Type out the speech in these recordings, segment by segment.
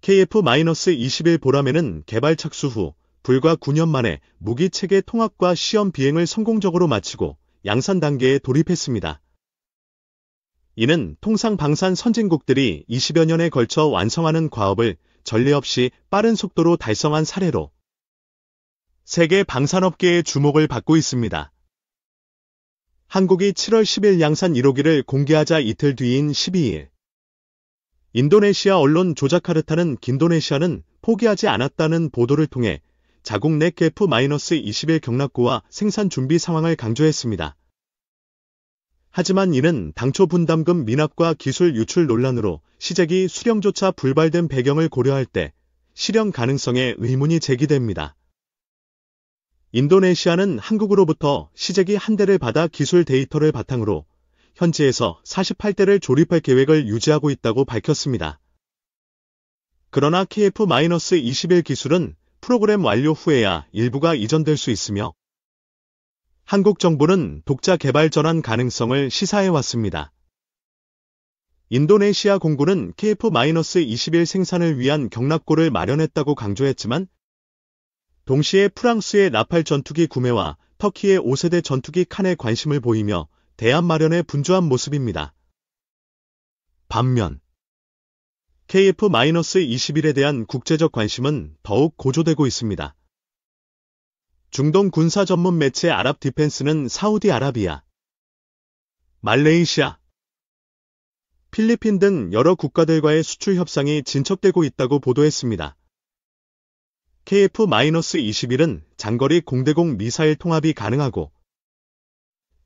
KF-21 보라매는 개발 착수 후 불과 9년 만에 무기 체계 통합과 시험 비행을 성공적으로 마치고 양산 단계에 돌입했습니다. 이는 통상 방산 선진국들이 20여 년에 걸쳐 완성하는 과업을 전례 없이 빠른 속도로 달성한 사례로 세계 방산업계의 주목을 받고 있습니다. 한국이 7월 10일 양산 1호기를 공개하자 이틀 뒤인 12일, 인도네시아 언론 조자카르타는 긴도네시아는 포기하지 않았다는 보도를 통해 자국 내 KF-21 경락고와 생산 준비 상황을 강조했습니다. 하지만 이는 당초 분담금 미납과 기술 유출 논란으로 시제기 수령조차 불발된 배경을 고려할 때 실현 가능성에 의문이 제기됩니다. 인도네시아는 한국으로부터 시제기 한 대를 받아 기술 데이터를 바탕으로 현지에서 48대를 조립할 계획을 유지하고 있다고 밝혔습니다. 그러나 KF-21 기술은 프로그램 완료 후에야 일부가 이전될 수 있으며 한국 정부는 독자 개발 전환 가능성을 시사해왔습니다. 인도네시아 공군은 KF-21 생산을 위한 경락고를 마련했다고 강조했지만 동시에 프랑스의 라팔 전투기 구매와 터키의 5세대 전투기 칸에 관심을 보이며 대안 마련에 분주한 모습입니다. 반면 KF-21에 대한 국제적 관심은 더욱 고조되고 있습니다. 중동 군사 전문 매체 아랍 디펜스는 사우디아라비아, 말레이시아, 필리핀 등 여러 국가들과의 수출 협상이 진척되고 있다고 보도했습니다. KF-21은 장거리 공대공 미사일 통합이 가능하고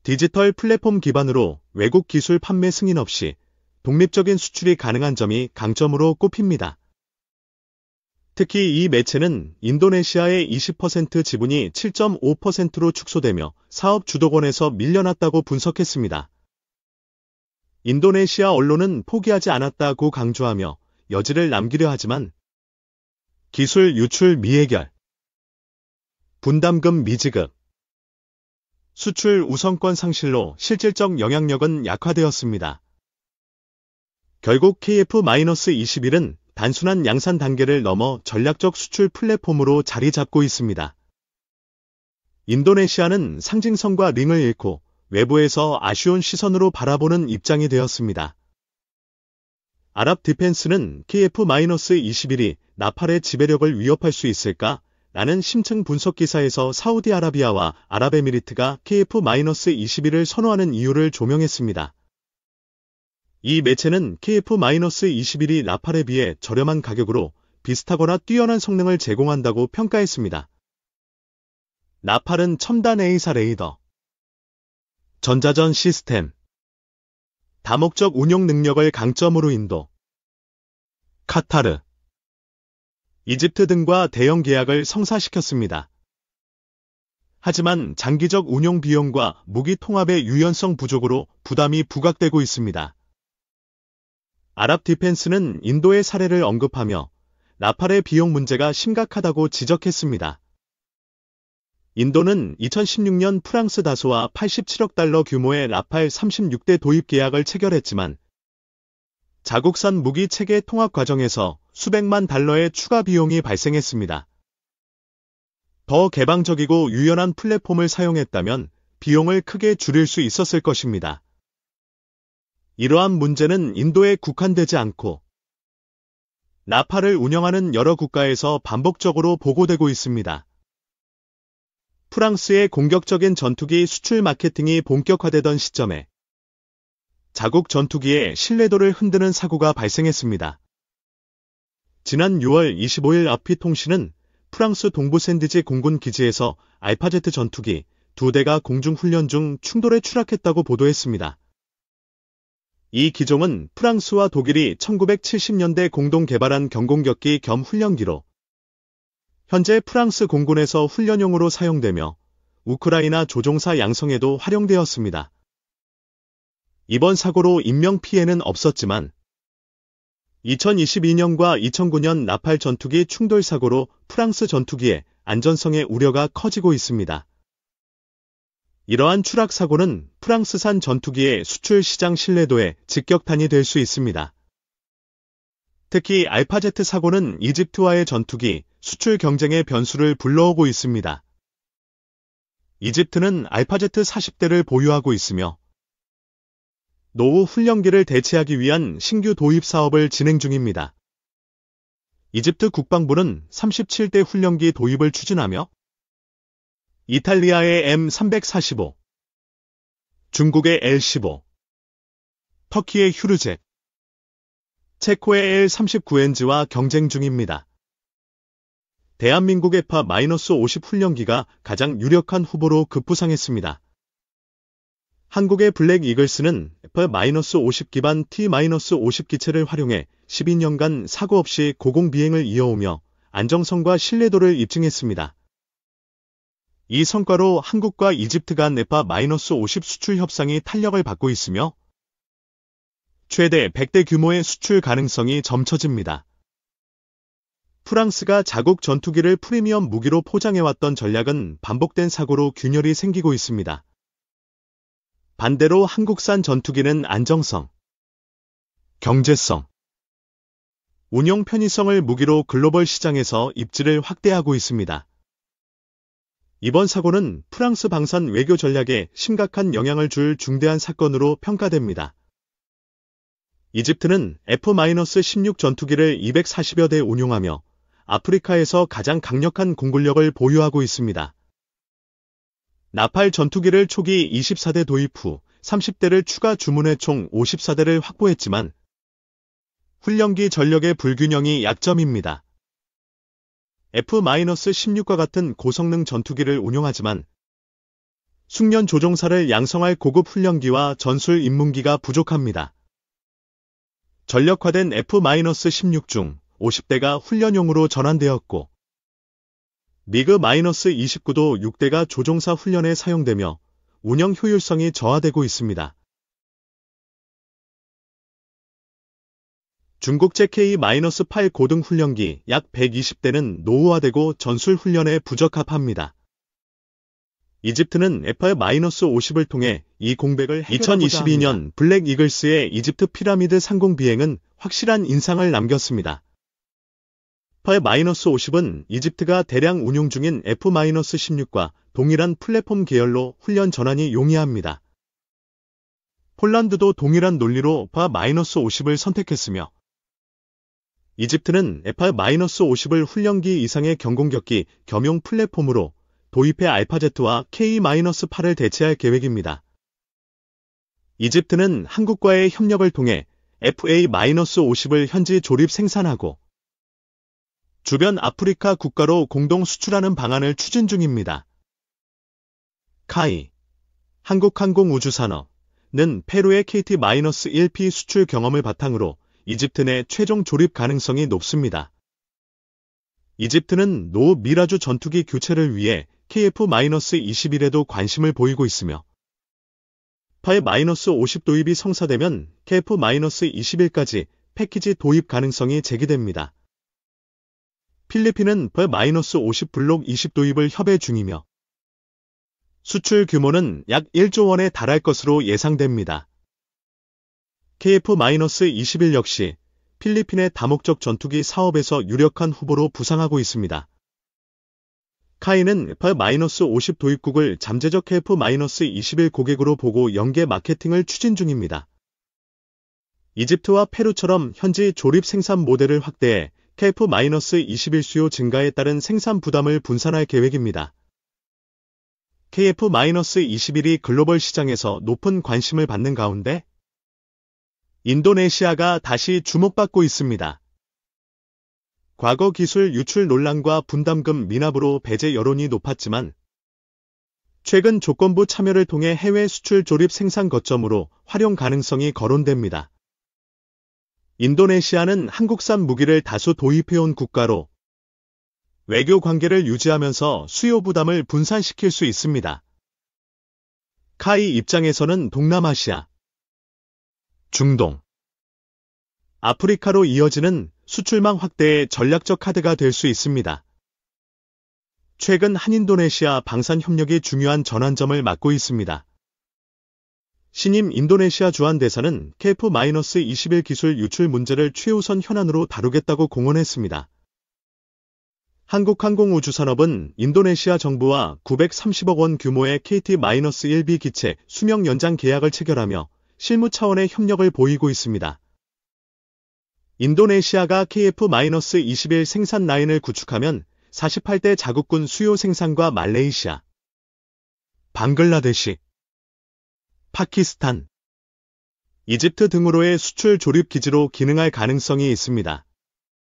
디지털 플랫폼 기반으로 외국 기술 판매 승인 없이 독립적인 수출이 가능한 점이 강점으로 꼽힙니다. 특히 이 매체는 인도네시아의 20% 지분이 7.5%로 축소되며 사업 주도권에서 밀려났다고 분석했습니다. 인도네시아 언론은 포기하지 않았다고 강조하며 여지를 남기려 하지만 기술 유출 미해결, 분담금 미지급, 수출 우선권 상실로 실질적 영향력은 약화되었습니다. 결국 KF-21은 단순한 양산 단계를 넘어 전략적 수출 플랫폼으로 자리 잡고 있습니다. 인도네시아는 상징성과 링을 잃고 외부에서 아쉬운 시선으로 바라보는 입장이 되었습니다. 아랍 디펜스는 KF-21이 나팔의 지배력을 위협할 수 있을까? 라는 심층 분석 기사에서 사우디아라비아와 아랍에미리트가 KF-21을 선호하는 이유를 조명했습니다. 이 매체는 KF-21이 라팔에 비해 저렴한 가격으로 비슷하거나 뛰어난 성능을 제공한다고 평가했습니다. 라팔은 첨단 A사 레이더, 전자전 시스템, 다목적 운용 능력을 강점으로 인도, 카타르, 이집트 등과 대형 계약을 성사시켰습니다. 하지만 장기적 운용 비용과 무기 통합의 유연성 부족으로 부담이 부각되고 있습니다. 아랍 디펜스는 인도의 사례를 언급하며 라팔의 비용 문제가 심각하다고 지적했습니다. 인도는 2016년 프랑스 다소와 87억 달러 규모의 라팔 36대 도입 계약을 체결했지만 자국산 무기 체계 통합 과정에서 수백만 달러의 추가 비용이 발생했습니다. 더 개방적이고 유연한 플랫폼을 사용했다면 비용을 크게 줄일 수 있었을 것입니다. 이러한 문제는 인도에 국한되지 않고 라팔을 운영하는 여러 국가에서 반복적으로 보고되고 있습니다. 프랑스의 공격적인 전투기 수출 마케팅이 본격화되던 시점에 자국 전투기의 신뢰도를 흔드는 사고가 발생했습니다. 지난 6월 25일 아피통신은 프랑스 동부 샌드지 공군 기지에서 알파제트 전투기 2대가 공중훈련 중 충돌에 추락했다고 보도했습니다. 이 기종은 프랑스와 독일이 1970년대 공동 개발한 경공격기 겸 훈련기로 현재 프랑스 공군에서 훈련용으로 사용되며 우크라이나 조종사 양성에도 활용되었습니다. 이번 사고로 인명피해는 없었지만 2022년과 2009년 라팔 전투기 충돌 사고로 프랑스 전투기의 안전성의 우려가 커지고 있습니다. 이러한 추락 사고는 프랑스산 전투기의 수출 시장 신뢰도에 직격탄이 될 수 있습니다. 특히 알파제트 사고는 이집트와의 전투기, 수출 경쟁의 변수를 불러오고 있습니다. 이집트는 알파제트 40대를 보유하고 있으며 노후 훈련기를 대체하기 위한 신규 도입 사업을 진행 중입니다. 이집트 국방부는 37대 훈련기 도입을 추진하며 이탈리아의 M345, 중국의 L15, 터키의 휴르제, 체코의 L39NG와 경쟁 중입니다. 대한민국의 F-50 훈련기가 가장 유력한 후보로 급부상했습니다. 한국의 블랙 이글스는 F-50 기반 T-50 기체를 활용해 12년간 사고 없이 고공 비행을 이어오며 안정성과 신뢰도를 입증했습니다. 이 성과로 한국과 이집트 간 F-50 수출 협상이 탄력을 받고 있으며 최대 100대 규모의 수출 가능성이 점쳐집니다. 프랑스가 자국 전투기를 프리미엄 무기로 포장해왔던 전략은 반복된 사고로 균열이 생기고 있습니다. 반대로 한국산 전투기는 안정성, 경제성, 운용 편의성을 무기로 글로벌 시장에서 입지를 확대하고 있습니다. 이번 사고는 프랑스 방산 외교 전략에 심각한 영향을 줄 중대한 사건으로 평가됩니다. 이집트는 F-16 전투기를 240여 대 운용하며 아프리카에서 가장 강력한 공군력을 보유하고 있습니다. 나팔 전투기를 초기 24대 도입 후 30대를 추가 주문해 총 54대를 확보했지만 훈련기 전력의 불균형이 약점입니다. F-16과 같은 고성능 전투기를 운용하지만 숙련 조종사를 양성할 고급 훈련기와 전술 입문기가 부족합니다. 전력화된 F-16 중 50대가 훈련용으로 전환되었고 미그-29도 6대가 조종사 훈련에 사용되며 운영 효율성이 저하되고 있습니다. 중국제 K-8 고등 훈련기 약 120대는 노후화되고 전술 훈련에 부적합합니다. 이집트는 F-50을 통해 이 공백을 해결하고자 2022년 블랙 이글스의 이집트 피라미드 상공 비행은 확실한 인상을 남겼습니다. F-50은 이집트가 대량 운용 중인 F-16과 동일한 플랫폼 계열로 훈련 전환이 용이합니다. 폴란드도 동일한 논리로 F-50을 선택했으며 이집트는 F-50을 훈련기 이상의 경공격기 겸용 플랫폼으로 도입해 알파제트와 K-8을 대체할 계획입니다. 이집트는 한국과의 협력을 통해 FA-50을 현지 조립 생산하고 주변 아프리카 국가로 공동 수출하는 방안을 추진 중입니다. 카이, 한국항공우주산업은 페루의 KT-1P 수출 경험을 바탕으로 이집트 내 최종 조립 가능성이 높습니다. 이집트는 노후 미라주 전투기 교체를 위해 KF-21에도 관심을 보이고 있으며 F-50 도입이 성사되면 KF-21까지 패키지 도입 가능성이 제기됩니다. 필리핀은 F-50 블록 20 도입을 협의 중이며 수출 규모는 약 1조 원에 달할 것으로 예상됩니다. KF-21 역시 필리핀의 다목적 전투기 사업에서 유력한 후보로 부상하고 있습니다. 카이는 F-50 도입국을 잠재적 KF-21 고객으로 보고 연계 마케팅을 추진 중입니다. 이집트와 페루처럼 현지 조립 생산 모델을 확대해 KF-21 수요 증가에 따른 생산 부담을 분산할 계획입니다. KF-21이 글로벌 시장에서 높은 관심을 받는 가운데 인도네시아가 다시 주목받고 있습니다. 과거 기술 유출 논란과 분담금 미납으로 배제 여론이 높았지만 최근 조건부 참여를 통해 해외 수출 조립 생산 거점으로 활용 가능성이 거론됩니다. 인도네시아는 한국산 무기를 다수 도입해온 국가로 외교 관계를 유지하면서 수요 부담을 분산시킬 수 있습니다. 카이 입장에서는 동남아시아, 중동, 아프리카로 이어지는 수출망 확대의 전략적 카드가 될 수 있습니다. 최근 한인도네시아 방산 협력이 중요한 전환점을 맞고 있습니다. 신임 인도네시아 주한대사는 KF-21 기술 유출 문제를 최우선 현안으로 다루겠다고 공언했습니다. 한국항공우주산업은 인도네시아 정부와 930억 원 규모의 KT-1B 기체 수명 연장 계약을 체결하며 실무 차원의 협력을 보이고 있습니다. 인도네시아가 KF-21 생산 라인을 구축하면 48대 자국군 수요 생산과 말레이시아, 방글라데시, 파키스탄, 이집트 등으로의 수출 조립 기지로 기능할 가능성이 있습니다.